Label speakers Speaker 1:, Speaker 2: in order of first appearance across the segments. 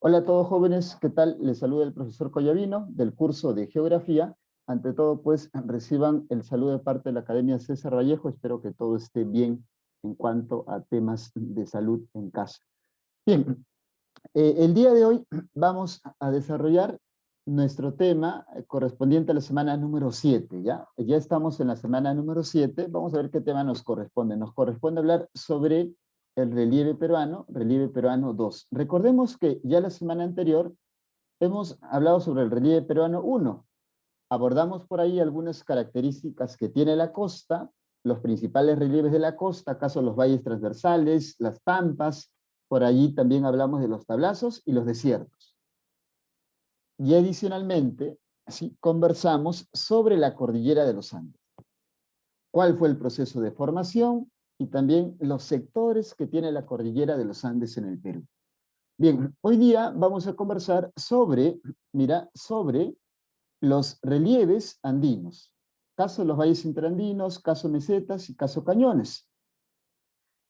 Speaker 1: Hola a todos jóvenes, ¿qué tal? Les saluda el profesor Collavino del curso de Geografía. Ante todo, pues, reciban el saludo de parte de la Academia César Vallejo. Espero que todo esté bien en cuanto a temas de salud en casa. Bien, el día de hoy vamos a desarrollar nuestro tema correspondiente a la semana número 7, ¿ya? Ya estamos en la semana número 7, vamos a ver qué tema nos corresponde. Nos corresponde hablar sobre el relieve peruano 2. Recordemos que ya la semana anterior hemos hablado sobre el relieve peruano 1. Abordamos por ahí algunas características que tiene la costa, los principales relieves de la costa, acaso los valles transversales, las pampas. Por allí también hablamos de los tablazos y los desiertos. Y adicionalmente, así, conversamos sobre la cordillera de los Andes. ¿Cuál fue el proceso de formación? Y también los sectores que tiene la cordillera de los Andes en el Perú. Bien, hoy día vamos a conversar sobre, sobre los relieves andinos. Caso los valles interandinos, caso mesetas y caso cañones.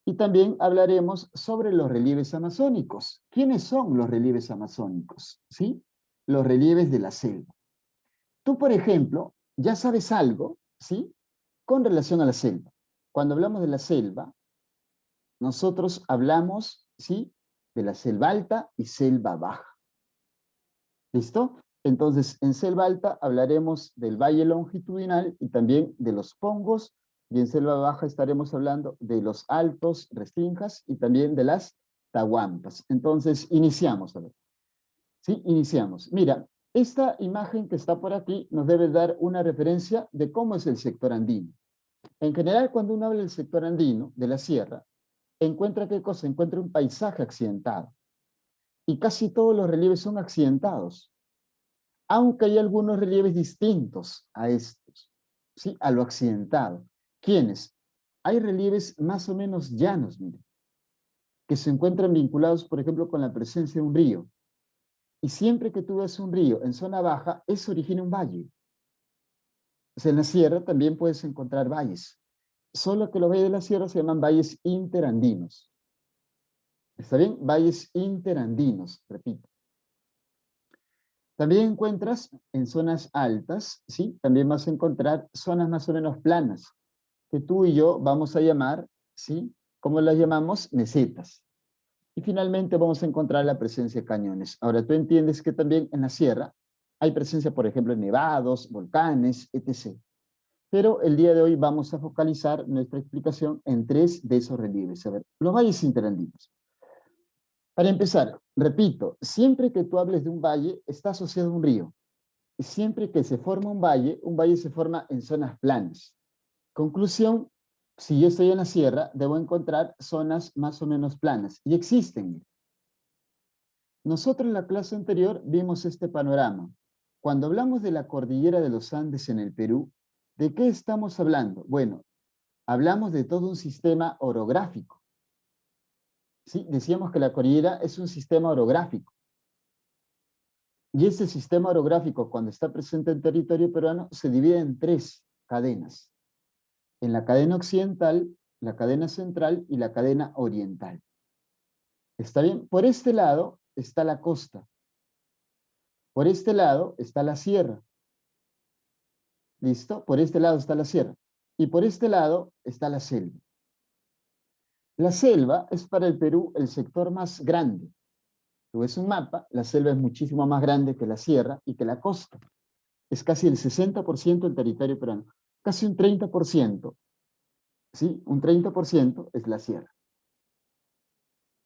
Speaker 1: Y también hablaremos sobre los relieves amazónicos. ¿Quiénes son los relieves amazónicos? ¿Sí? Los relieves de la selva. Tú, por ejemplo, ya sabes algo, ¿sí? Con relación a la selva. Cuando hablamos de la selva, nosotros hablamos, ¿sí? De la selva alta y selva baja. ¿Listo? Entonces, en selva alta hablaremos del valle longitudinal y también de los pongos, y en selva baja estaremos hablando de los altos, restingas y también de las tahuampas. Entonces, iniciamos. A ver. ¿Sí? Iniciamos. Mira, esta imagen que está por aquí nos debe dar una referencia de cómo es el sector andino. En general, cuando uno habla del sector andino, de la sierra, encuentra qué cosa? Encuentra un paisaje accidentado. Y casi todos los relieves son accidentados, aunque hay algunos relieves distintos a estos, ¿sí? A lo accidentado. ¿Quiénes? Hay relieves más o menos llanos, mire, que se encuentran vinculados, por ejemplo, con la presencia de un río. Y siempre que tú ves un río en zona baja, eso origina un valle. O sea, en la sierra también puedes encontrar valles, solo que los valles de la sierra se llaman valles interandinos. ¿Está bien? Valles interandinos, repito. También encuentras en zonas altas, ¿sí? También vas a encontrar zonas más o menos planas, que tú y yo vamos a llamar, ¿sí? ¿Cómo las llamamos? Mesetas. Y finalmente vamos a encontrar la presencia de cañones. Ahora, tú entiendes que también en la sierra hay presencia, por ejemplo, de nevados, volcanes, etc. Pero el día de hoy vamos a focalizar nuestra explicación en tres de esos relieves. A ver, los valles interandinos. Para empezar, repito, siempre que tú hables de un valle, está asociado a un río. Siempre que se forma un valle se forma en zonas planas. Conclusión, si yo estoy en la sierra, debo encontrar zonas más o menos planas. Y existen. Nosotros en la clase anterior vimos este panorama. Cuando hablamos de la cordillera de los Andes en el Perú, ¿de qué estamos hablando? Bueno, hablamos de todo un sistema orográfico. ¿Sí? Decíamos que la cordillera es un sistema orográfico. Y ese sistema orográfico, cuando está presente en territorio peruano, se divide en tres cadenas. En la cadena occidental, la cadena central y la cadena oriental. ¿Está bien? Por este lado está la costa. Por este lado está la sierra. ¿Listo? Por este lado está la sierra. Y por este lado está la selva. La selva es para el Perú el sector más grande. Tú ves un mapa, la selva es muchísimo más grande que la sierra y que la costa. Es casi el 60% del territorio peruano. Casi un 30%. ¿Sí? Un 30% es la sierra,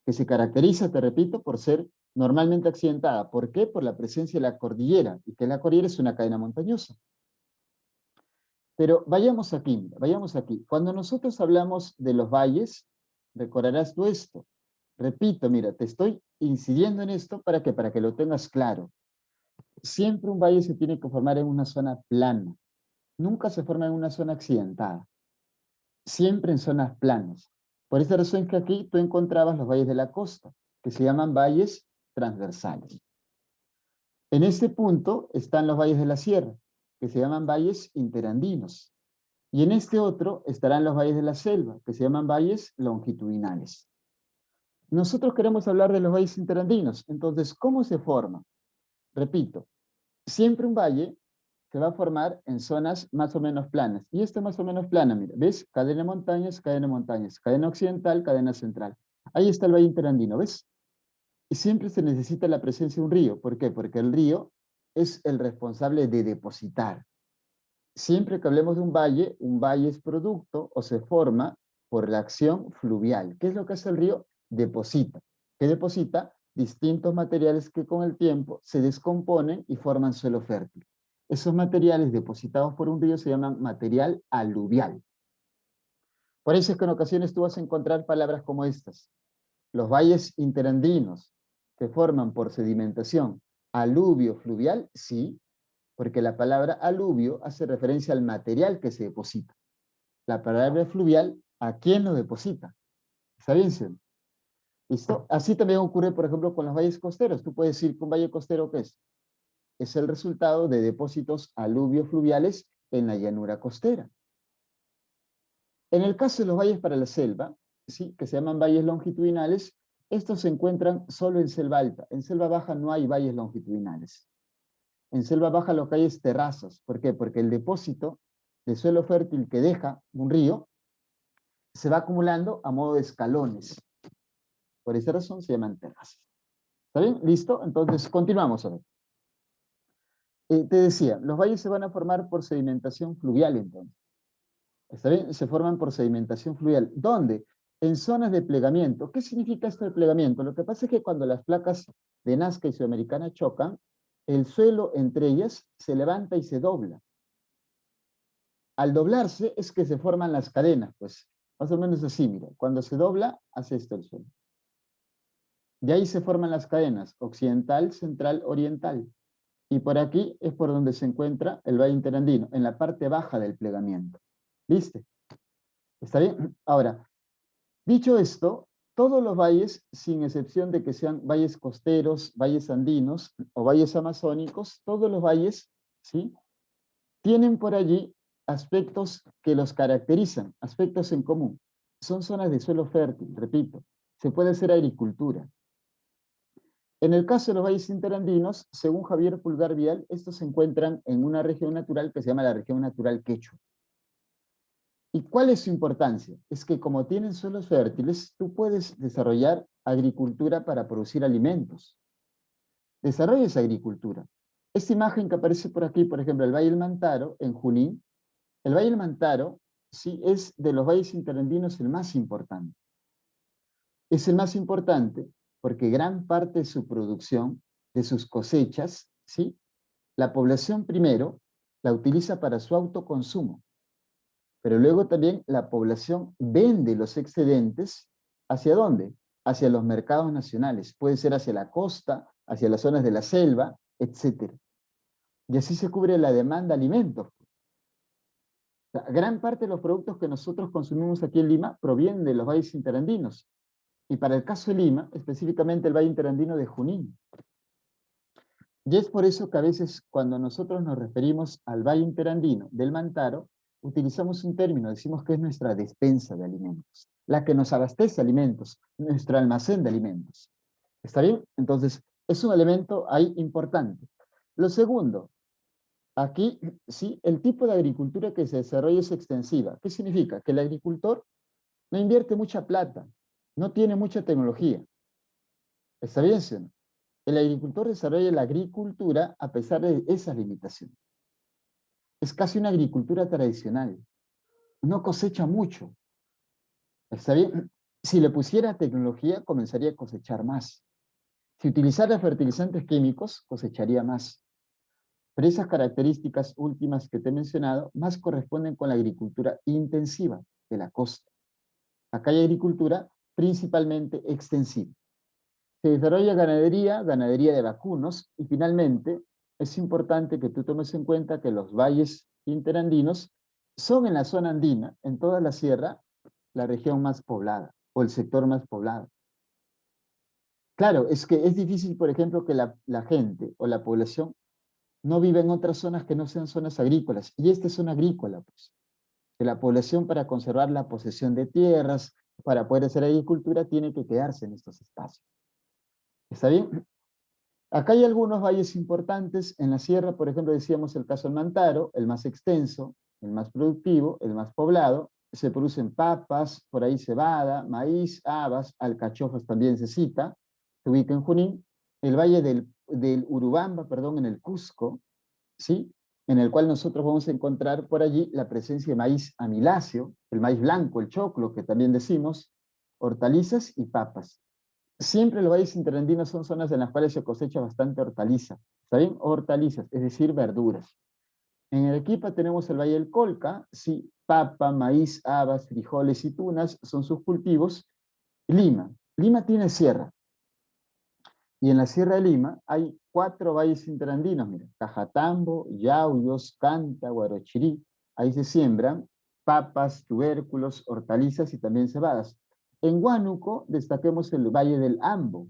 Speaker 1: que se caracteriza, te repito, por ser normalmente accidentada. ¿Por qué? Por la presencia de la cordillera, y que la cordillera es una cadena montañosa. Pero vayamos aquí, mira, vayamos aquí. Cuando nosotros hablamos de los valles, recordarás tú esto. Repito, mira, te estoy incidiendo en esto para que lo tengas claro. Siempre un valle se tiene que formar en una zona plana. Nunca se forma en una zona accidentada. Siempre en zonas planas. Por esta razón es que aquí tú encontrabas los valles de la costa, que se llaman valles transversales. En este punto están los valles de la sierra, que se llaman valles interandinos. Y en este otro estarán los valles de la selva, que se llaman valles longitudinales. Nosotros queremos hablar de los valles interandinos. Entonces, ¿cómo se forman? Repito, siempre un valle se va a formar en zonas más o menos planas. Y esta más o menos plana, mira, ¿ves? Cadena de montañas, cadena occidental, cadena central. Ahí está el valle interandino, ¿ves? Y siempre se necesita la presencia de un río. ¿Por qué? Porque el río es el responsable de depositar. Siempre que hablemos de un valle es producto o se forma por la acción fluvial. ¿Qué es lo que hace el río? Deposita. ¿Qué deposita? Distintos materiales que con el tiempo se descomponen y forman suelo fértil. Esos materiales depositados por un río se llaman material aluvial. Por eso es que en ocasiones tú vas a encontrar palabras como estas. Los valles interandinos se forman por sedimentación aluvio fluvial, sí, porque la palabra aluvio hace referencia al material que se deposita. La palabra fluvial, ¿a quién lo deposita? ¿Está bien, sí? ¿Listo? Así también ocurre, por ejemplo, con los valles costeros. Tú puedes decir que un valle costero, ¿qué es? Es el resultado de depósitos aluvio-fluviales en la llanura costera. En el caso de los valles para la selva, ¿sí? Que se llaman valles longitudinales, estos se encuentran solo en selva alta. En selva baja no hay valles longitudinales. En selva baja lo que hay es terrazas. ¿Por qué? Porque el depósito de suelo fértil que deja un río se va acumulando a modo de escalones. Por esa razón se llaman terrazas. ¿Está bien? ¿Listo? Entonces, continuamos a ver. Te decía, los valles se van a formar por sedimentación fluvial, entonces. ¿Está bien? Se forman por sedimentación fluvial. ¿Dónde? En zonas de plegamiento. ¿Qué significa esto de plegamiento? Lo que pasa es que cuando las placas de Nazca y Sudamericana chocan, el suelo entre ellas se levanta y se dobla. Al doblarse es que se forman las cadenas, pues más o menos así, mira. Cuando se dobla, hace esto el suelo. De ahí se forman las cadenas, occidental, central, oriental. Y por aquí es por donde se encuentra el valle interandino, en la parte baja del plegamiento. ¿Viste? ¿Está bien? Ahora, dicho esto, todos los valles, sin excepción de que sean valles costeros, valles andinos o valles amazónicos, todos los valles, ¿sí? Tienen por allí aspectos que los caracterizan, aspectos en común. Son zonas de suelo fértil, repito. Se puede hacer agricultura. En el caso de los valles interandinos, según Javier Pulgar Vial, estos se encuentran en una región natural que se llama la región natural Quechua. ¿Y cuál es su importancia? Es que como tienen suelos fértiles, tú puedes desarrollar agricultura para producir alimentos. Desarrolla esa agricultura. Esta imagen que aparece por aquí, por ejemplo, el Valle del Mantaro, en Junín, el Valle del Mantaro, sí, es de los valles interandinos el más importante. Es el más importante porque gran parte de su producción, de sus cosechas, ¿sí? La población primero la utiliza para su autoconsumo, pero luego también la población vende los excedentes, ¿hacia dónde? Hacia los mercados nacionales, puede ser hacia la costa, hacia las zonas de la selva, etc. Y así se cubre la demanda de alimentos. O sea, gran parte de los productos que nosotros consumimos aquí en Lima provienen de los valles interandinos. Y para el caso de Lima, específicamente el Valle Interandino de Junín. Y es por eso que a veces cuando nosotros nos referimos al Valle Interandino del Mantaro, utilizamos un término, decimos que es nuestra despensa de alimentos, la que nos abastece alimentos, nuestro almacén de alimentos. ¿Está bien? Entonces, es un elemento ahí importante. Lo segundo, aquí, sí, el tipo de agricultura que se desarrolla es extensiva. ¿Qué significa? Que el agricultor no invierte mucha plata, no tiene mucha tecnología. ¿Está bien, sí o no? El agricultor desarrolla la agricultura a pesar de esas limitaciones. Es casi una agricultura tradicional. No cosecha mucho. ¿Está bien? Si le pusiera tecnología, comenzaría a cosechar más. Si utilizara fertilizantes químicos, cosecharía más. Pero esas características últimas que te he mencionado más corresponden con la agricultura intensiva de la costa. Acá hay agricultura principalmente extensiva. Se desarrolla ganadería, ganadería de vacunos, y finalmente es importante que tú tomes en cuenta que los valles interandinos son en la zona andina, en toda la sierra, la región más poblada o el sector más poblado. Claro, es que es difícil, por ejemplo, que la gente o la población no viva en otras zonas que no sean zonas agrícolas, y esta es zona agrícola, pues, de la población para conservar la posesión de tierras, para poder hacer agricultura tiene que quedarse en estos espacios. ¿Está bien? Acá hay algunos valles importantes. En la sierra, por ejemplo, decíamos el caso del Mantaro, el más extenso, el más productivo, el más poblado. Se producen papas, por ahí cebada, maíz, habas, alcachofas también se cita. Se ubica en Junín. El valle del Urubamba, perdón, en el Cusco, ¿sí? En el cual nosotros vamos a encontrar por allí la presencia de maíz amiláceo, el maíz blanco, el choclo, que también decimos, hortalizas y papas. Siempre los valles interandinos son zonas en las cuales se cosecha bastante hortaliza. ¿Está bien? Hortalizas, es decir, verduras. En Arequipa tenemos el Valle del Colca, sí, papa, maíz, habas, frijoles y tunas son sus cultivos. Lima. Lima tiene sierra. Y en la Sierra de Lima hay 4 valles interandinos, mira, Cajatambo, Yauyos, Canta, Guarochirí. Ahí se siembran papas, tubérculos, hortalizas y también cebadas. En Huánuco destaquemos el Valle del Ambo,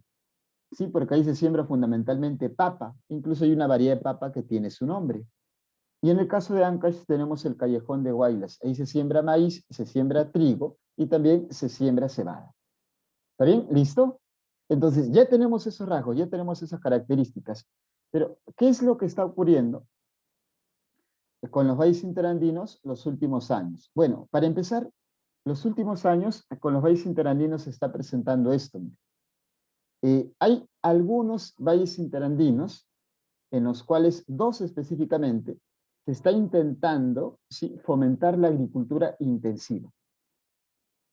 Speaker 1: sí, porque ahí se siembra fundamentalmente papa. Incluso hay una variedad de papa que tiene su nombre. Y en el caso de Ancash tenemos el Callejón de Guaylas. Ahí se siembra maíz, se siembra trigo y también se siembra cebada. ¿Está bien? ¿Listo? Entonces, ya tenemos esos rasgos, ya tenemos esas características. Pero, ¿qué es lo que está ocurriendo con los valles interandinos los últimos años? Bueno, para empezar, los últimos años con los valles interandinos se está presentando esto. Hay algunos valles interandinos en los cuales, 2 específicamente, se está intentando, ¿sí?, fomentar la agricultura intensiva.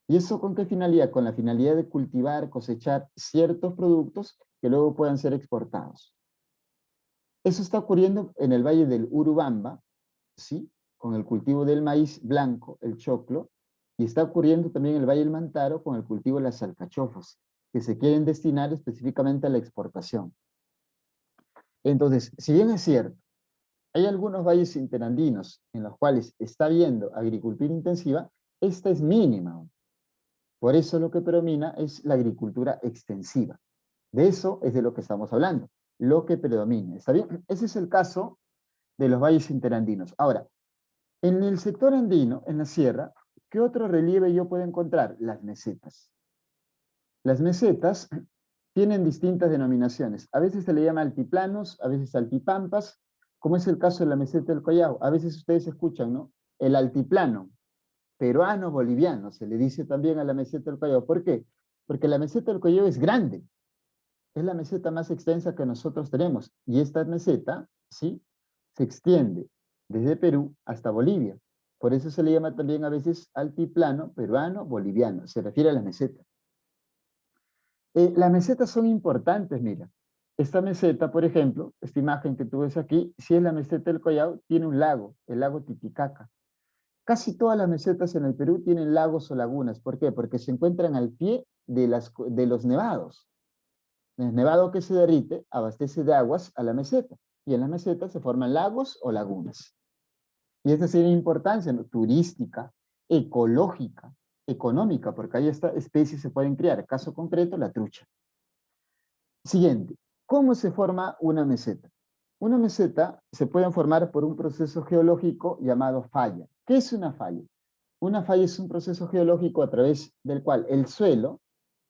Speaker 1: ¿Y eso con qué finalidad? Con la finalidad de cultivar, cosechar ciertos productos que luego puedan ser exportados. Eso está ocurriendo en el valle del Urubamba, ¿sí?, con el cultivo del maíz blanco, el choclo, y está ocurriendo también en el valle del Mantaro con el cultivo de las alcachofas, que se quieren destinar específicamente a la exportación. Entonces, si bien es cierto, hay algunos valles interandinos en los cuales está habiendo agricultura intensiva, esta es mínima. Por eso lo que predomina es la agricultura extensiva. De eso es de lo que estamos hablando, lo que predomina. ¿Está bien? Ese es el caso de los valles interandinos. Ahora, en el sector andino, en la sierra, ¿qué otro relieve yo puedo encontrar? Las mesetas. Las mesetas tienen distintas denominaciones. A veces se le llama altiplanos, a veces altipampas, como es el caso de la meseta del Collao. A veces ustedes escuchan, ¿no? El altiplano peruano boliviano, se le dice también a la meseta del Collao. ¿Por qué? Porque la meseta del Collao es grande, es la meseta más extensa que nosotros tenemos, y esta meseta, ¿sí?, se extiende desde Perú hasta Bolivia. Por eso se le llama también a veces altiplano peruano boliviano, se refiere a las mesetas. Las mesetas son importantes, mira. Esta meseta, por ejemplo, esta imagen que tú ves aquí, si es la meseta del Collao, tiene un lago, el lago Titicaca. Casi todas las mesetas en el Perú tienen lagos o lagunas. ¿Por qué? Porque se encuentran al pie de los nevados. El nevado que se derrite abastece de aguas a la meseta. Y en la meseta se forman lagos o lagunas. Y esta tiene importancia, ¿no?, turística, ecológica, económica, porque ahí estas especies se pueden criar. Caso concreto, la trucha. Siguiente. ¿Cómo se forma una meseta? Una meseta se puede formar por un proceso geológico llamado falla. ¿Qué es una falla? Una falla es un proceso geológico a través del cual el suelo,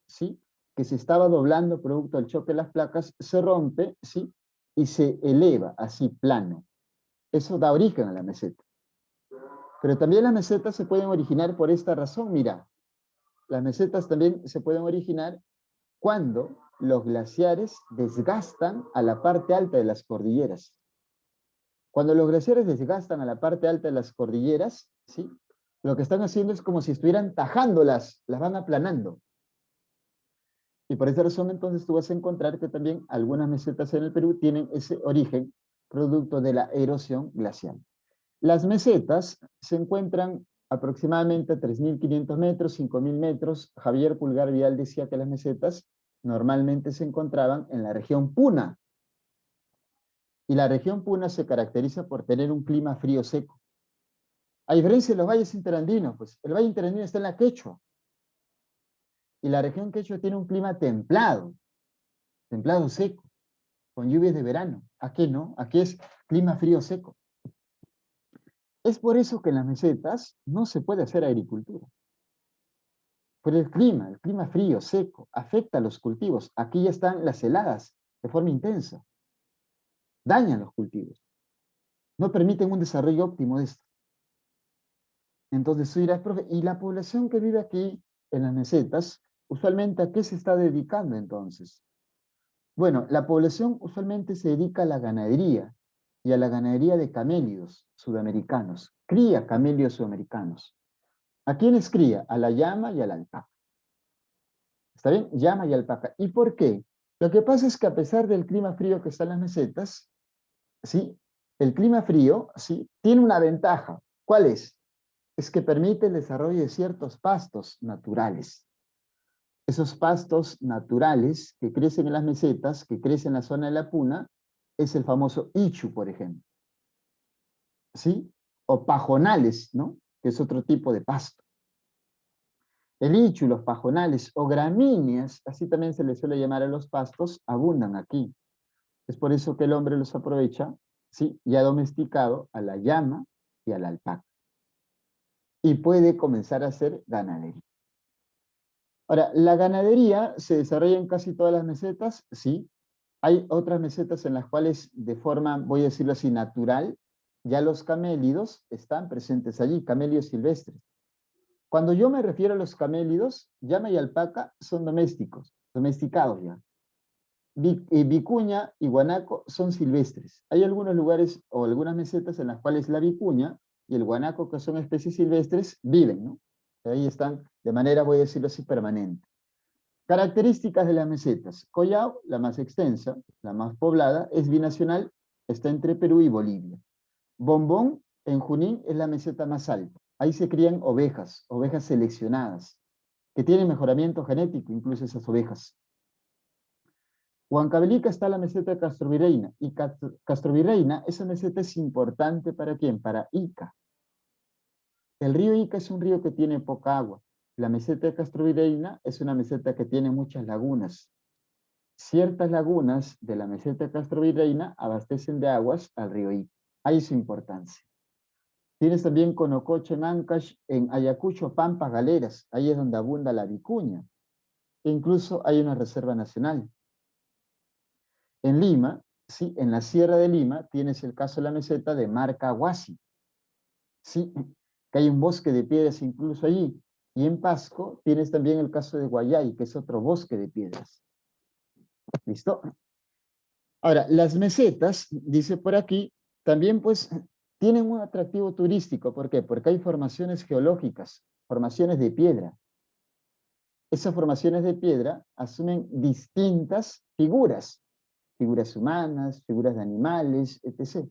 Speaker 1: ¿sí?, que se estaba doblando producto del choque de las placas, se rompe, ¿sí?, y se eleva así plano. Eso da origen a la meseta. Pero también las mesetas se pueden originar por esta razón. Mira, las mesetas también se pueden originar cuando los glaciares desgastan a la parte alta de las cordilleras. Cuando los glaciares desgastan a la parte alta de las cordilleras, ¿sí?, lo que están haciendo es como si estuvieran tajándolas, las van aplanando. Y por esa razón entonces tú vas a encontrar que también algunas mesetas en el Perú tienen ese origen producto de la erosión glacial. Las mesetas se encuentran aproximadamente a 3.500 metros, 5.000 metros. Javier Pulgar Vidal decía que las mesetas normalmente se encontraban en la región Puna. Y la región Puna se caracteriza por tener un clima frío seco. A diferencia de los valles interandinos, pues el valle interandino está en la Quechua. Y la región Quechua tiene un clima templado, templado seco, con lluvias de verano. Aquí no, aquí es clima frío seco. Es por eso que en las mesetas no se puede hacer agricultura. por el clima frío, seco, afecta a los cultivos. Aquí ya están las heladas de forma intensa, dañan los cultivos, no permiten un desarrollo óptimo de esto. Entonces tú dirás, profe, ¿y la población que vive aquí en las mesetas, usualmente a qué se está dedicando entonces? Bueno, la población usualmente se dedica a la ganadería y a la ganadería de camélidos sudamericanos. Cría camélidos sudamericanos. ¿A quiénes cría? A la llama y a la alpaca. ¿Está bien? Llama y alpaca. ¿Y por qué? Lo que pasa es que a pesar del clima frío que está en las mesetas, ¿sí? El clima frío, ¿sí? Tiene una ventaja. ¿Cuál es? Es que permite el desarrollo de ciertos pastos naturales. Esos pastos naturales que crecen en las mesetas, que crecen en la zona de la puna, es el famoso ichu, por ejemplo. ¿Sí? O pajonales, ¿no? Que es otro tipo de pasto. El ichu, los pajonales o gramíneas, así también se les suele llamar a los pastos, abundan aquí. Es por eso que el hombre los aprovecha, ¿sí? Ya domesticado a la llama y a la alpaca. Y puede comenzar a hacer ganadería. Ahora, la ganadería se desarrolla en casi todas las mesetas, sí. Hay otras mesetas en las cuales de forma, voy a decirlo así, natural, ya los camélidos están presentes allí, camélidos silvestres. Cuando yo me refiero a los camélidos, llama y alpaca son domésticos, domesticados ya. Vicuña y guanaco son silvestres. Hay algunos lugares o algunas mesetas en las cuales la vicuña y el guanaco, que son especies silvestres, viven, ¿no? Ahí están de manera, voy a decirlo así, permanente. Características de las mesetas. Collao, la más extensa, la más poblada, es binacional, está entre Perú y Bolivia. Bombón, en Junín, es la meseta más alta. Ahí se crían ovejas, ovejas seleccionadas, que tienen mejoramiento genético, incluso esas ovejas. Huancavelica está la meseta de Castrovirreina, y Castrovirreina, esa meseta es importante ¿para quién? Para Ica. El río Ica es un río que tiene poca agua. La meseta de Castrovirreina es una meseta que tiene muchas lagunas. Ciertas lagunas de la meseta de Castrovirreina abastecen de aguas al río Ica. Ahí su importancia. Tienes también Conocoche, en Ancash, en Ayacucho, Pampas, Galeras. Ahí es donde abunda la vicuña. E incluso hay una reserva nacional. En Lima, sí, en la Sierra de Lima, tienes el caso de la meseta de Marcahuasi. Sí, que hay un bosque de piedras incluso allí. Y en Pasco tienes también el caso de Guayay, que es otro bosque de piedras. ¿Listo? Ahora, las mesetas, dice por aquí, también pues tienen un atractivo turístico. ¿Por qué? Porque hay formaciones geológicas, formaciones de piedra. Esas formaciones de piedra asumen distintas figuras, figuras humanas, figuras de animales, etc.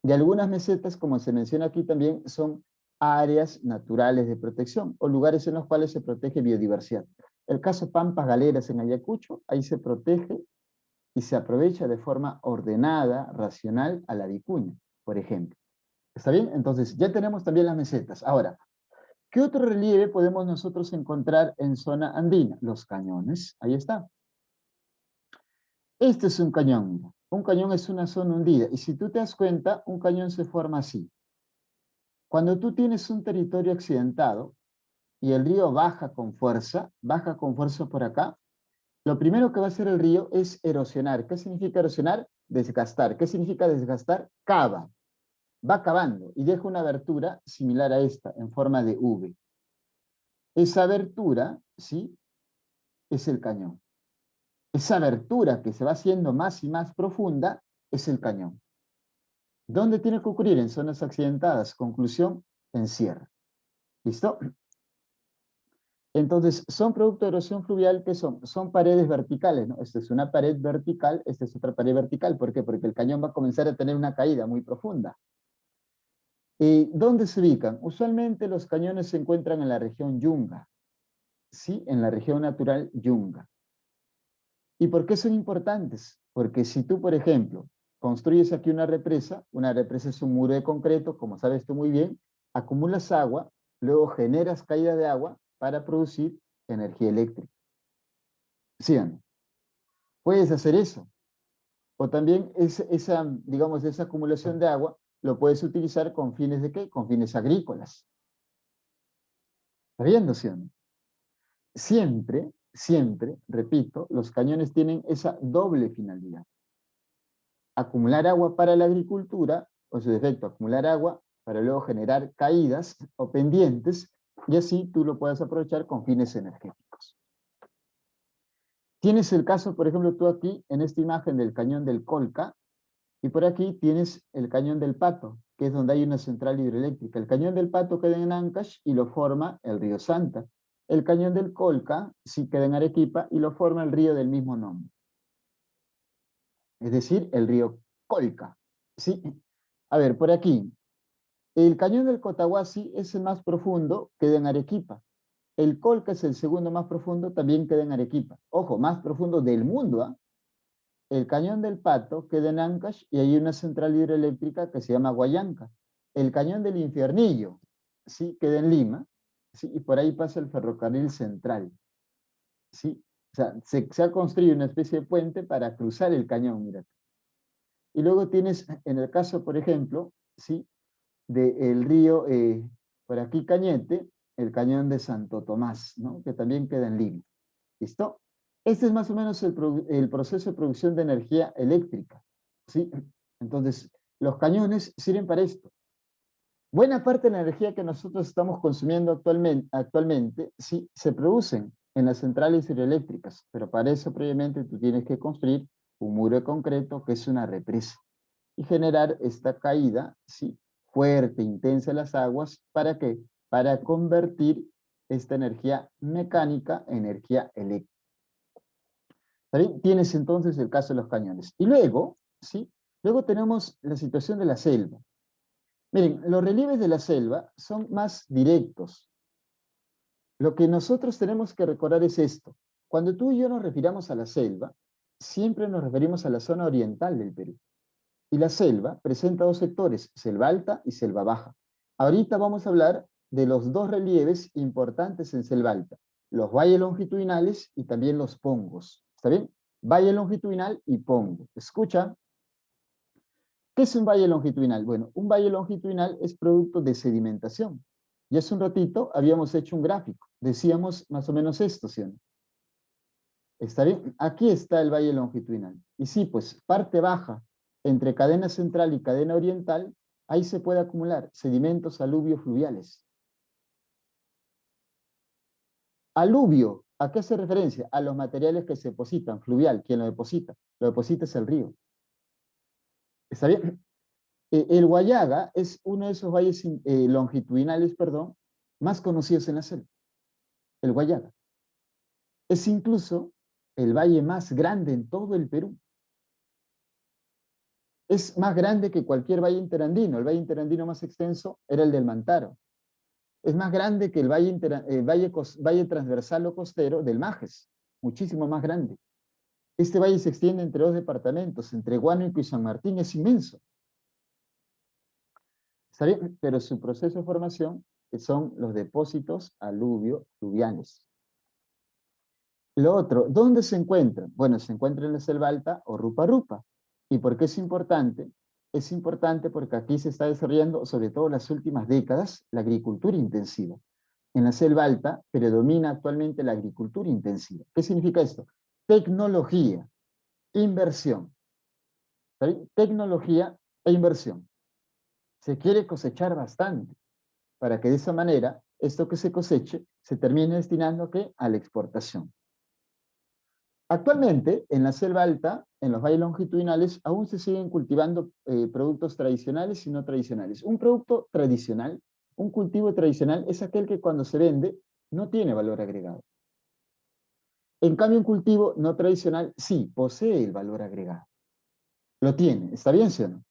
Speaker 1: Y algunas mesetas, como se menciona aquí también, son áreas naturales de protección o lugares en los cuales se protege biodiversidad. El caso Pampas Galeras en Ayacucho, ahí se protege y se aprovecha de forma ordenada, racional a la vicuña, por ejemplo. ¿Está bien? Entonces, ya tenemos también las mesetas. Ahora, ¿qué otro relieve podemos nosotros encontrar en zona andina? Los cañones, ahí está. Este es un cañón, mira. Un cañón es una zona hundida, y si tú te das cuenta, un cañón se forma así. Cuando tú tienes un territorio accidentado y el río baja con fuerza por acá, lo primero que va a hacer el río es erosionar. ¿Qué significa erosionar? Desgastar. ¿Qué significa desgastar? Cava. Va cavando y deja una abertura similar a esta, en forma de V. Esa abertura, ¿sí? Es el cañón. Esa abertura que se va haciendo más y más profunda es el cañón. ¿Dónde tiene que ocurrir? En zonas accidentadas. Conclusión, en sierra. ¿Listo? Entonces, son producto de erosión fluvial que son paredes verticales, ¿no? Esta es una pared vertical, esta es otra pared vertical. ¿Por qué? Porque el cañón va a comenzar a tener una caída muy profunda. ¿Dónde se ubican? Usualmente los cañones se encuentran en la región Yunga, ¿sí? En la región natural Yunga. ¿Y por qué son importantes? Porque si tú, por ejemplo, construyes aquí una represa es un muro de concreto, como sabes tú muy bien, acumulas agua, luego generas caída de agua para producir energía eléctrica. ¿Sí o no? Puedes hacer eso. O también digamos, esa acumulación de agua lo puedes utilizar con fines de ¿qué? Con fines agrícolas. ¿Está viendo, sí o no? siempre, siempre, repito, los cañones tienen esa doble finalidad. Acumular agua para la agricultura, o en su defecto, acumular agua para luego generar caídas o pendientes, y así tú lo puedas aprovechar con fines energéticos. Tienes el caso, por ejemplo, tú aquí, en esta imagen del cañón del Colca, y por aquí tienes el cañón del Pato, que es donde hay una central hidroeléctrica. El cañón del Pato queda en Ancash y lo forma el río Santa. El cañón del Colca sí queda en Arequipa y lo forma el río del mismo nombre. Es decir, el río Colca. ¿Sí? A ver, por aquí. El cañón del Cotahuasi es el más profundo, queda en Arequipa. El Colca es el segundo más profundo, también queda en Arequipa. Ojo, más profundo del mundo, ¿ah? El cañón del Pato queda en Ancash y hay una central hidroeléctrica que se llama Guayanca. El cañón del Infiernillo, ¿sí? Queda en Lima, ¿sí? Y por ahí pasa el ferrocarril central, ¿sí? O sea, se ha construido una especie de puente para cruzar el cañón, mira. Y luego tienes, en el caso, por ejemplo, ¿sí? Del río, por aquí Cañete, el cañón de Santo Tomás, ¿no? Que también queda en Lima. ¿Listo? Este es más o menos el proceso de producción de energía eléctrica, ¿sí? Entonces, los cañones sirven para esto. Buena parte de la energía que nosotros estamos consumiendo actualmente sí, se producen en las centrales hidroeléctricas, pero para eso previamente tú tienes que construir un muro de concreto que es una represa y generar esta caída, ¿sí? Fuerte, intensa de las aguas, ¿para qué? Para convertir esta energía mecánica en energía eléctrica. ¿Está bien? Tienes entonces el caso de los cañones. Y luego, ¿sí? Luego tenemos la situación de la selva. Miren, los relieves de la selva son más directos. Lo que nosotros tenemos que recordar es esto. Cuando tú y yo nos refiramos a la selva, siempre nos referimos a la zona oriental del Perú. Y la selva presenta dos sectores, selva alta y selva baja. Ahorita vamos a hablar de los dos relieves importantes en selva alta, los valles longitudinales y también los pongos. ¿Está bien? Valle longitudinal y pongo. Escucha. ¿Qué es un valle longitudinal? Bueno, un valle longitudinal es producto de sedimentación. Y hace un ratito habíamos hecho un gráfico. Decíamos más o menos esto, ¿sí o no? ¿Está bien? Aquí está el valle longitudinal. Y sí, pues parte baja entre cadena central y cadena oriental, ahí se puede acumular sedimentos aluvio-fluviales. Aluvio, ¿a qué hace referencia? A los materiales que se depositan. Fluvial, ¿quién lo deposita? Lo deposita es el río. ¿Está bien? El Huallaga es uno de esos valles longitudinales, perdón, más conocidos en la selva. El Huallaga. Es incluso el valle más grande en todo el Perú. Es más grande que cualquier valle interandino. El valle interandino más extenso era el del Mantaro. Es más grande que el valle transversal o costero del Majes. Muchísimo más grande. Este valle se extiende entre dos departamentos, entre Huánuco y San Martín. Es inmenso. ¿Está bien? Pero su proceso de formación son los depósitos aluvio-fluviales. Lo otro, ¿dónde se encuentran? Bueno, se encuentra en la selva alta o rupa-rupa. ¿Y por qué es importante? Es importante porque aquí se está desarrollando, sobre todo en las últimas décadas, la agricultura intensiva. En la selva alta predomina actualmente la agricultura intensiva. ¿Qué significa esto? Tecnología, inversión. ¿Sí? Tecnología e inversión. Se quiere cosechar bastante para que de esa manera esto que se coseche se termine destinando ¿a qué? A la exportación. Actualmente, en la selva alta, en los valles longitudinales, aún se siguen cultivando productos tradicionales y no tradicionales. Un producto tradicional, un cultivo tradicional, es aquel que cuando se vende no tiene valor agregado. En cambio, un cultivo no tradicional sí posee el valor agregado. Lo tiene, ¿está bien, sí o no?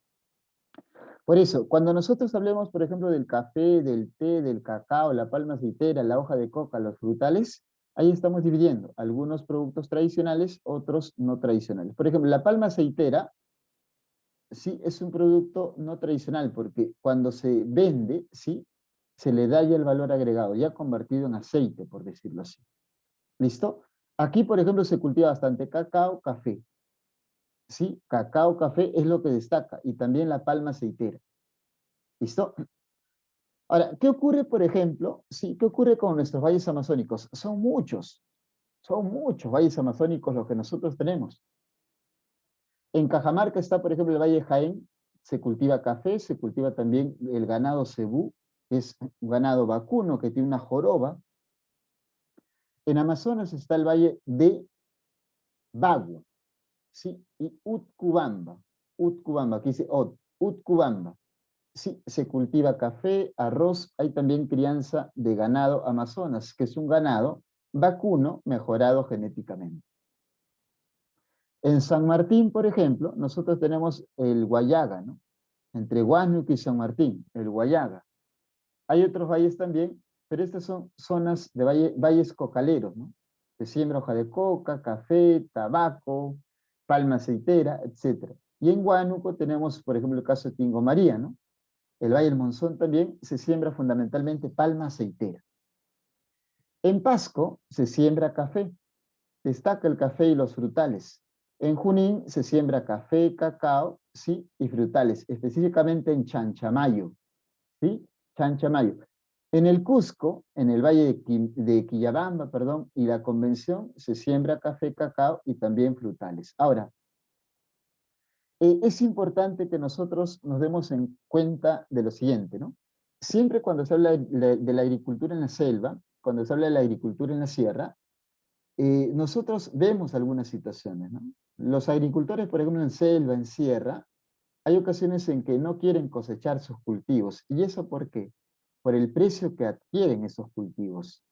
Speaker 1: Por eso, cuando nosotros hablemos, por ejemplo, del café, del té, del cacao, la palma aceitera, la hoja de coca, los frutales, ahí estamos dividiendo algunos productos tradicionales, otros no tradicionales. Por ejemplo, la palma aceitera sí es un producto no tradicional porque cuando se vende, sí, se le da ya el valor agregado, ya convertido en aceite, por decirlo así. ¿Listo? Aquí, por ejemplo, se cultiva bastante cacao, café. Sí, cacao, café es lo que destaca y también la palma aceitera. ¿Listo? Ahora, ¿qué ocurre, por ejemplo? Sí, ¿qué ocurre con nuestros valles amazónicos? Son muchos valles amazónicos los que nosotros tenemos. En Cajamarca está, por ejemplo, el Valle de Jaén, se cultiva café, se cultiva también el ganado cebú, que es un ganado vacuno que tiene una joroba. En Amazonas está el Valle de Bagua, ¿sí? Y Utcubamba, aquí dice Utcubamba. Sí, se cultiva café, arroz, hay también crianza de ganado amazonas, que es un ganado vacuno mejorado genéticamente. En San Martín, por ejemplo, nosotros tenemos el Guayaga, ¿no? Entre Huánuco y San Martín, el Guayaga. Hay otros valles también, pero estas son zonas de valles cocaleros, ¿no? Se siembra hoja de coca, café, tabaco, palma aceitera, etc. Y en Huánuco tenemos, por ejemplo, el caso de Tingo María, ¿no? El Valle del Monzón también se siembra fundamentalmente palma aceitera. En Pasco se siembra café, destaca el café y los frutales. En Junín se siembra café, cacao, sí, y frutales, específicamente en Chanchamayo, ¿sí? Chanchamayo. En el Cusco, en el valle de Quillabamba, perdón, y la Convención, se siembra café, cacao y también frutales. Ahora, es importante que nosotros nos demos en cuenta de lo siguiente, ¿no? Siempre cuando se habla de la agricultura en la selva, cuando se habla de la agricultura en la sierra, nosotros vemos algunas situaciones, ¿no? Los agricultores, por ejemplo, en selva, en sierra, hay ocasiones en que no quieren cosechar sus cultivos. ¿Y eso por qué? Por el precio que adquieren esos cultivos.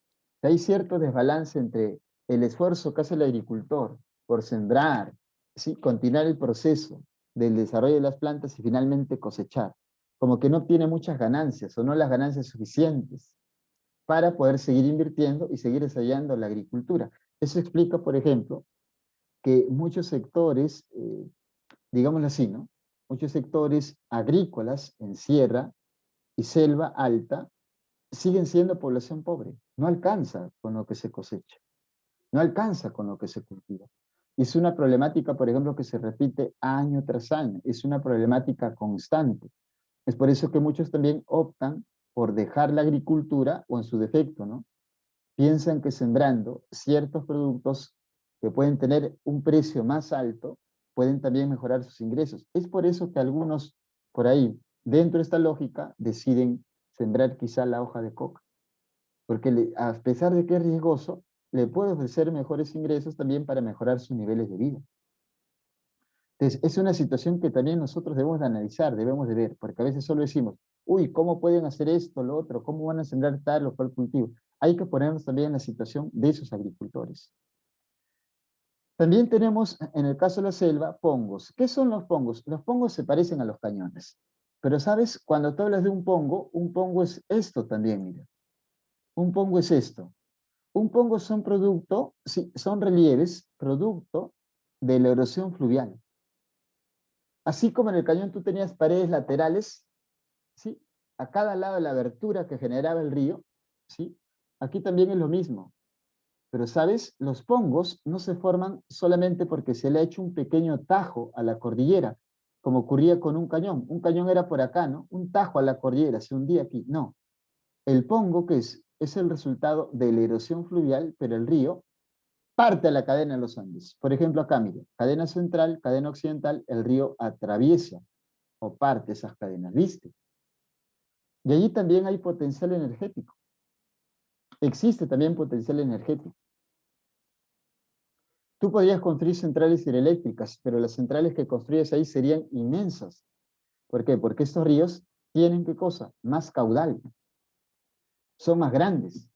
Speaker 1: Hay cierto desbalance entre el esfuerzo que hace el agricultor por sembrar, ¿sí? Continuar el proceso del desarrollo de las plantas y finalmente cosechar. Como que no tiene muchas ganancias o no las ganancias suficientes para poder seguir invirtiendo y seguir desarrollando la agricultura. Eso explica, por ejemplo, que muchos sectores, digámoslo así, ¿no? Muchos sectores agrícolas en sierra y selva alta siguen siendo población pobre. No alcanza con lo que se cosecha, no alcanza con lo que se cultiva. Y es una problemática, por ejemplo, que se repite año tras año. Es una problemática constante. Es por eso que muchos también optan por dejar la agricultura o en su defecto, ¿no? Piensan que sembrando ciertos productos que pueden tener un precio más alto, pueden también mejorar sus ingresos. Es por eso que algunos por ahí, dentro de esta lógica, deciden sembrar quizá la hoja de coca, porque a pesar de que es riesgoso, le puede ofrecer mejores ingresos también para mejorar sus niveles de vida. Entonces, es una situación que también nosotros debemos de analizar, debemos de ver, porque a veces solo decimos, uy, ¿cómo pueden hacer esto, lo otro? ¿Cómo van a sembrar tal o cual cultivo? Hay que ponernos también en la situación de esos agricultores. También tenemos, en el caso de la selva, pongos. ¿Qué son los pongos? Los pongos se parecen a los cañones. Pero, ¿sabes? Cuando tú hablas de un pongo es esto también, mira. Un pongo es esto. Un pongo son producto, sí, son relieves, producto de la erosión fluvial. Así como en el cañón tú tenías paredes laterales, ¿sí? A cada lado de la abertura que generaba el río, ¿sí? Aquí también es lo mismo. Pero, ¿sabes? Los pongos no se forman solamente porque se le ha hecho un pequeño tajo a la cordillera, como ocurría con un cañón. Un cañón era por acá, ¿no? Un tajo a la cordillera, se hundía aquí. No. El pongo, ¿qué es? Es el resultado de la erosión fluvial, pero el río parte a la cadena de los Andes. Por ejemplo, acá, mire, cadena central, cadena occidental, el río atraviesa o parte esas cadenas, ¿viste? Y allí también hay potencial energético. Existe también potencial energético. Tú podrías construir centrales hidroeléctricas, pero las centrales que construyes ahí serían inmensas. ¿Por qué? Porque estos ríos tienen, ¿qué cosa? Más caudal. Son más grandes.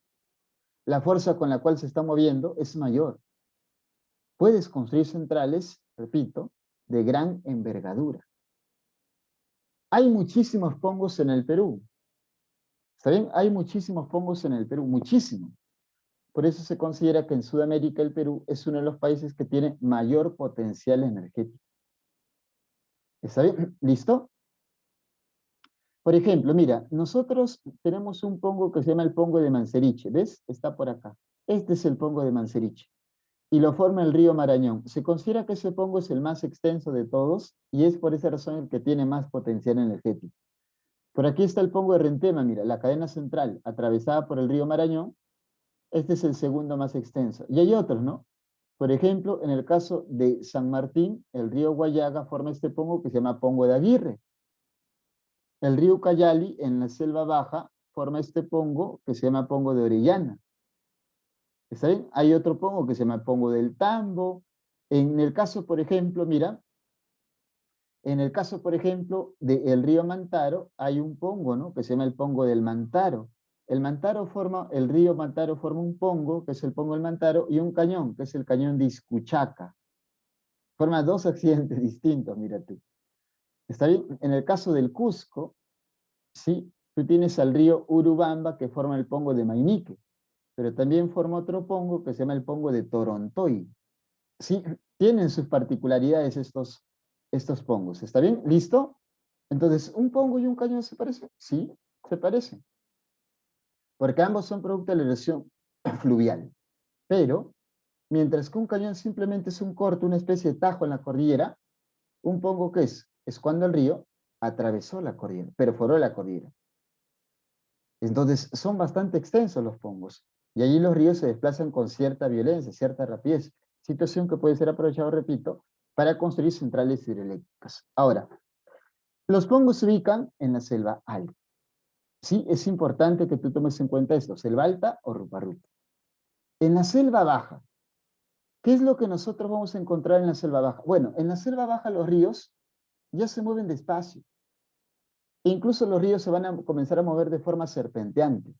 Speaker 1: La fuerza con la cual se está moviendo es mayor. Puedes construir centrales, repito, de gran envergadura. Hay muchísimos pongos en el Perú. ¿Está bien? Hay muchísimos pongos en el Perú, muchísimos. Por eso se considera que en Sudamérica el Perú es uno de los países que tiene mayor potencial energético. ¿Está bien? ¿Listo? Por ejemplo, mira, nosotros tenemos un pongo que se llama el pongo de Manseriche, ¿ves? Está por acá. Este es el pongo de Manseriche y lo forma el río Marañón. Se considera que ese pongo es el más extenso de todos y es por esa razón el que tiene más potencial energético. Por aquí está el pongo de Rentema, mira, la cadena central atravesada por el río Marañón. Este es el segundo más extenso. Y hay otros, ¿no? Por ejemplo, en el caso de San Martín, el río Guayaga forma este pongo que se llama Pongo de Aguirre. El río Ucayali, en la selva baja, forma este pongo que se llama Pongo de Orellana. ¿Está bien? Hay otro pongo que se llama Pongo del Tambo. En el caso, por ejemplo, mira, en el caso, por ejemplo, del río Mantaro, hay un pongo, ¿no? Que se llama el Pongo del Mantaro. El río Mantaro forma un pongo, que es el Pongo del Mantaro, y un cañón, que es el cañón de Iscuchaca. Forma dos accidentes distintos, mira tú. ¿Está bien? En el caso del Cusco, sí, tú tienes al río Urubamba, que forma el pongo de Mainique, pero también forma otro pongo que se llama el pongo de Torontoy. Sí, tienen sus particularidades estos pongos. ¿Está bien? ¿Listo? Entonces, ¿un pongo y un cañón se parecen? Sí, se parecen. Porque ambos son producto de la erosión fluvial. Pero, mientras que un cañón simplemente es un corto, una especie de tajo en la cordillera, un pongo, ¿qué es? Es cuando el río atravesó la cordillera, perforó la cordillera. Entonces, son bastante extensos los pongos. Y allí los ríos se desplazan con cierta violencia, cierta rapidez. Situación que puede ser aprovechado, repito, para construir centrales hidroeléctricas. Ahora, los pongos se ubican en la selva alta. Sí, es importante que tú tomes en cuenta esto, selva alta o rupa-rupa. En la selva baja, ¿qué es lo que nosotros vamos a encontrar en la selva baja? Bueno, en la selva baja los ríos ya se mueven despacio. E incluso los ríos se van a comenzar a mover de forma serpenteante.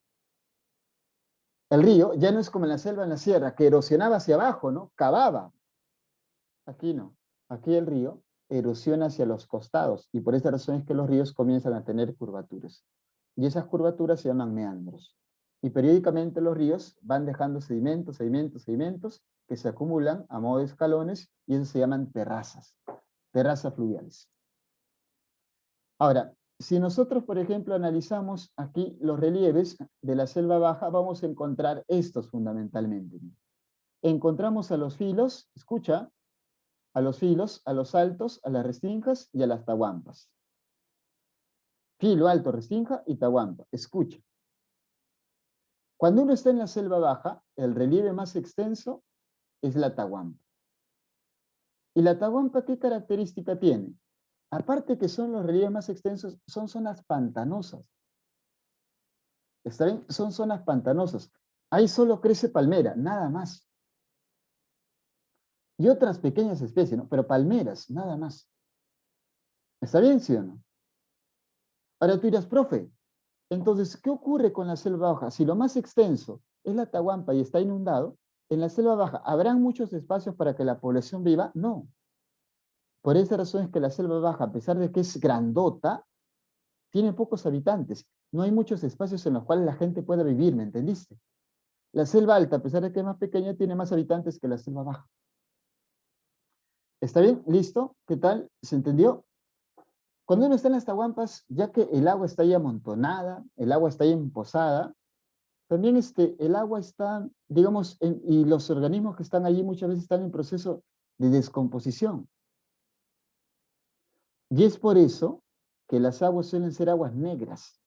Speaker 1: El río ya no es como en la selva, en la sierra, que erosionaba hacia abajo, ¿no? Cavaba. Aquí no. Aquí el río erosiona hacia los costados y por esta razón es que los ríos comienzan a tener curvaturas. Y esas curvaturas se llaman meandros. Y periódicamente los ríos van dejando sedimentos, sedimentos, sedimentos que se acumulan a modo de escalones y eso se llaman terrazas fluviales. Ahora, si nosotros, por ejemplo, analizamos aquí los relieves de la selva baja, vamos a encontrar estos fundamentalmente. Encontramos a los filos, escucha, a los filos, a los altos, a las restingas y a las tahuampas. Filo, alto, restinga y tahuampa. Escucha. Cuando uno está en la selva baja, el relieve más extenso es la tahuampa. ¿Y la tahuampa qué característica tiene? Aparte que son los relieves más extensos, son zonas pantanosas. ¿Está bien? Son zonas pantanosas. Ahí solo crece palmera, nada más. Y otras pequeñas especies, ¿no? Pero palmeras, nada más. ¿Está bien, sí o no? Ahora tú dirás, profe, entonces, ¿qué ocurre con la selva baja? Si lo más extenso es la Atahuampa y está inundado, en la selva baja, ¿habrán muchos espacios para que la población viva? No. Por esa razón es que la selva baja, a pesar de que es grandota, tiene pocos habitantes. No hay muchos espacios en los cuales la gente pueda vivir, ¿me entendiste? La selva alta, a pesar de que es más pequeña, tiene más habitantes que la selva baja. ¿Está bien? ¿Listo? ¿Qué tal? ¿Se entendió? Cuando uno está en las tahuampas, ya que el agua está ahí amontonada, el agua está ahí emposada, también el agua está, digamos, y los organismos que están allí muchas veces están en proceso de descomposición. Y es por eso que las aguas suelen ser aguas negras.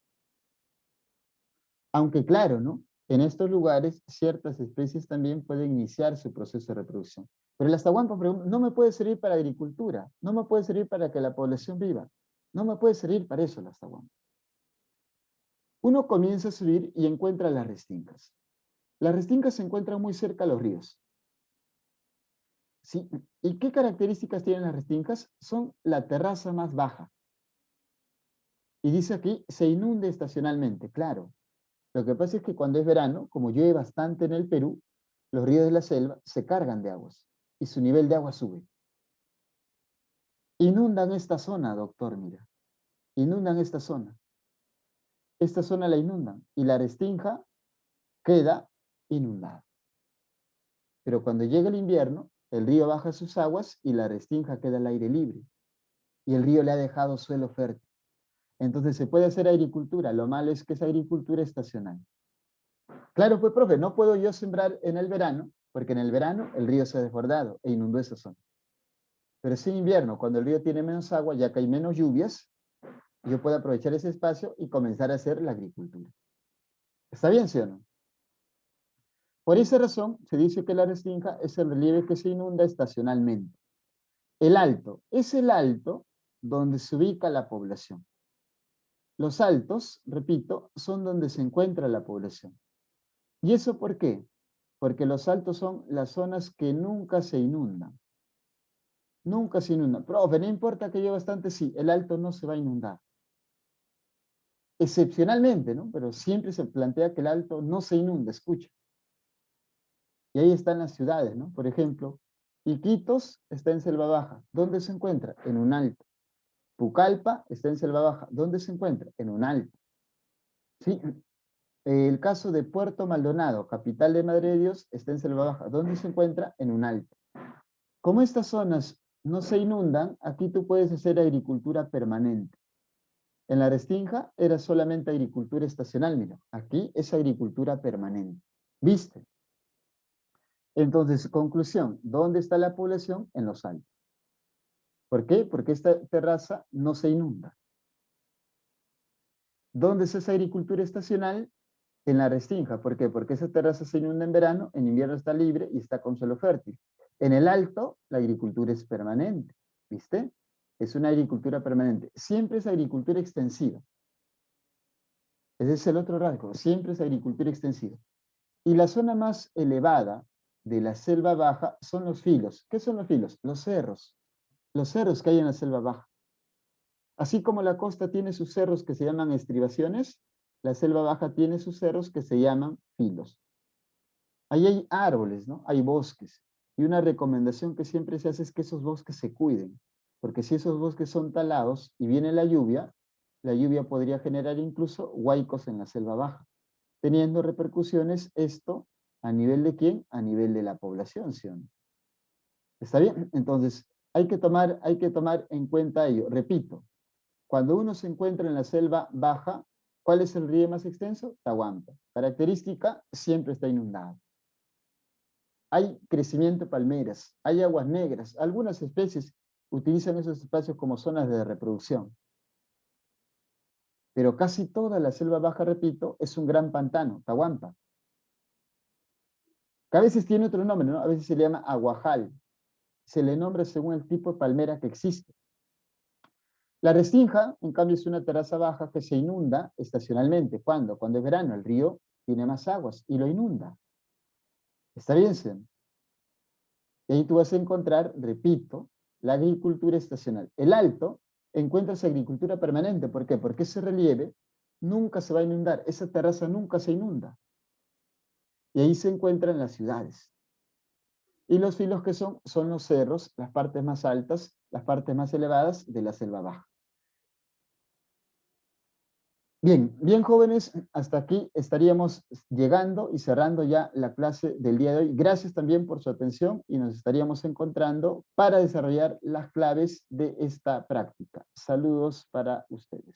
Speaker 1: Aunque claro, ¿no? En estos lugares ciertas especies también pueden iniciar su proceso de reproducción. Pero el astahuampa, por ejemplo, no me puede servir para agricultura, no me puede servir para que la población viva, no me puede servir para eso el astahuampa. Uno comienza a subir y encuentra las restingas. Las restingas se encuentran muy cerca a los ríos. ¿Sí? ¿Y qué características tienen las restingas? Son la terraza más baja. Y dice aquí, se inunde estacionalmente, claro. Lo que pasa es que cuando es verano, como llueve bastante en el Perú, los ríos de la selva se cargan de aguas y su nivel de agua sube. Inundan esta zona, doctor, mira. Inundan esta zona. Esta zona la inundan y la restinga queda inundada. Pero cuando llega el invierno, el río baja sus aguas y la restinga queda al aire libre. Y el río le ha dejado suelo fértil. Entonces se puede hacer agricultura. Lo malo es que es agricultura estacional. Claro, pues, profe, no puedo yo sembrar en el verano, porque en el verano el río se ha desbordado e inundó esa zona. Pero sí en invierno, cuando el río tiene menos agua, ya que hay menos lluvias, yo pueda aprovechar ese espacio y comenzar a hacer la agricultura. ¿Está bien, sí o no? Por esa razón, se dice que la restinga es el relieve que se inunda estacionalmente. El alto es el alto donde se ubica la población. Los altos, repito, son donde se encuentra la población. ¿Y eso por qué? Porque los altos son las zonas que nunca se inundan. Nunca se inundan. Profe, no importa que lleve bastante, sí, el alto no se va a inundar. Excepcionalmente, ¿no? Pero siempre se plantea que el alto no se inunda, escucha. Y ahí están las ciudades, ¿no? Por ejemplo, Iquitos está en Selva Baja. ¿Dónde se encuentra? En un alto. Pucallpa está en Selva Baja. ¿Dónde se encuentra? En un alto. ¿Sí? El caso de Puerto Maldonado, capital de Madre de Dios, está en Selva Baja. ¿Dónde se encuentra? En un alto. Como estas zonas no se inundan, aquí tú puedes hacer agricultura permanente. En la Restinga era solamente agricultura estacional, mira. Aquí es agricultura permanente. ¿Viste? Entonces, conclusión, ¿dónde está la población? En los altos. ¿Por qué? Porque esta terraza no se inunda. ¿Dónde es esa agricultura estacional? En la Restinga. ¿Por qué? Porque esa terraza se inunda en verano, en invierno está libre y está con suelo fértil. En el alto, la agricultura es permanente. ¿Viste? Es una agricultura permanente. Siempre es agricultura extensiva. Ese es el otro rasgo. Siempre es agricultura extensiva. Y la zona más elevada de la selva baja son los filos. ¿Qué son los filos? Los cerros. Los cerros que hay en la selva baja. Así como la costa tiene sus cerros que se llaman estribaciones, la selva baja tiene sus cerros que se llaman filos. Ahí hay árboles, ¿no? Hay bosques. Y una recomendación que siempre se hace es que esos bosques se cuiden. Porque si esos bosques son talados y viene la lluvia podría generar incluso huaicos en la selva baja, teniendo repercusiones esto a nivel de quién, a nivel de la población, ¿sí o no? ¿Está bien? Entonces, hay que tomar en cuenta ello. Repito, cuando uno se encuentra en la selva baja, ¿cuál es el río más extenso? Tahuampa. Característica, siempre está inundado. Hay crecimiento de palmeras, hay aguas negras. Algunas especies utilizan esos espacios como zonas de reproducción. Pero casi toda la selva baja, repito, es un gran pantano, Tahuampa. Que a veces tiene otro nombre, ¿no? A veces se le llama aguajal. Se le nombra según el tipo de palmera que existe. La Restinga, en cambio, es una terraza baja que se inunda estacionalmente. ¿Cuándo? Cuando es verano, el río tiene más aguas y lo inunda. ¿Está bien, señor? Y ahí tú vas a encontrar, repito, la agricultura estacional. El alto encuentras agricultura permanente. ¿Por qué? Porque ese relieve nunca se va a inundar. Esa terraza nunca se inunda. Y ahí se encuentran las ciudades. Y los filos que son los cerros, las partes más altas, las partes más elevadas de la selva baja. Bien, bien jóvenes, hasta aquí estaríamos llegando y cerrando ya la clase del día de hoy. Gracias también por su atención y nos estaríamos encontrando para desarrollar las claves de esta práctica. Saludos para ustedes.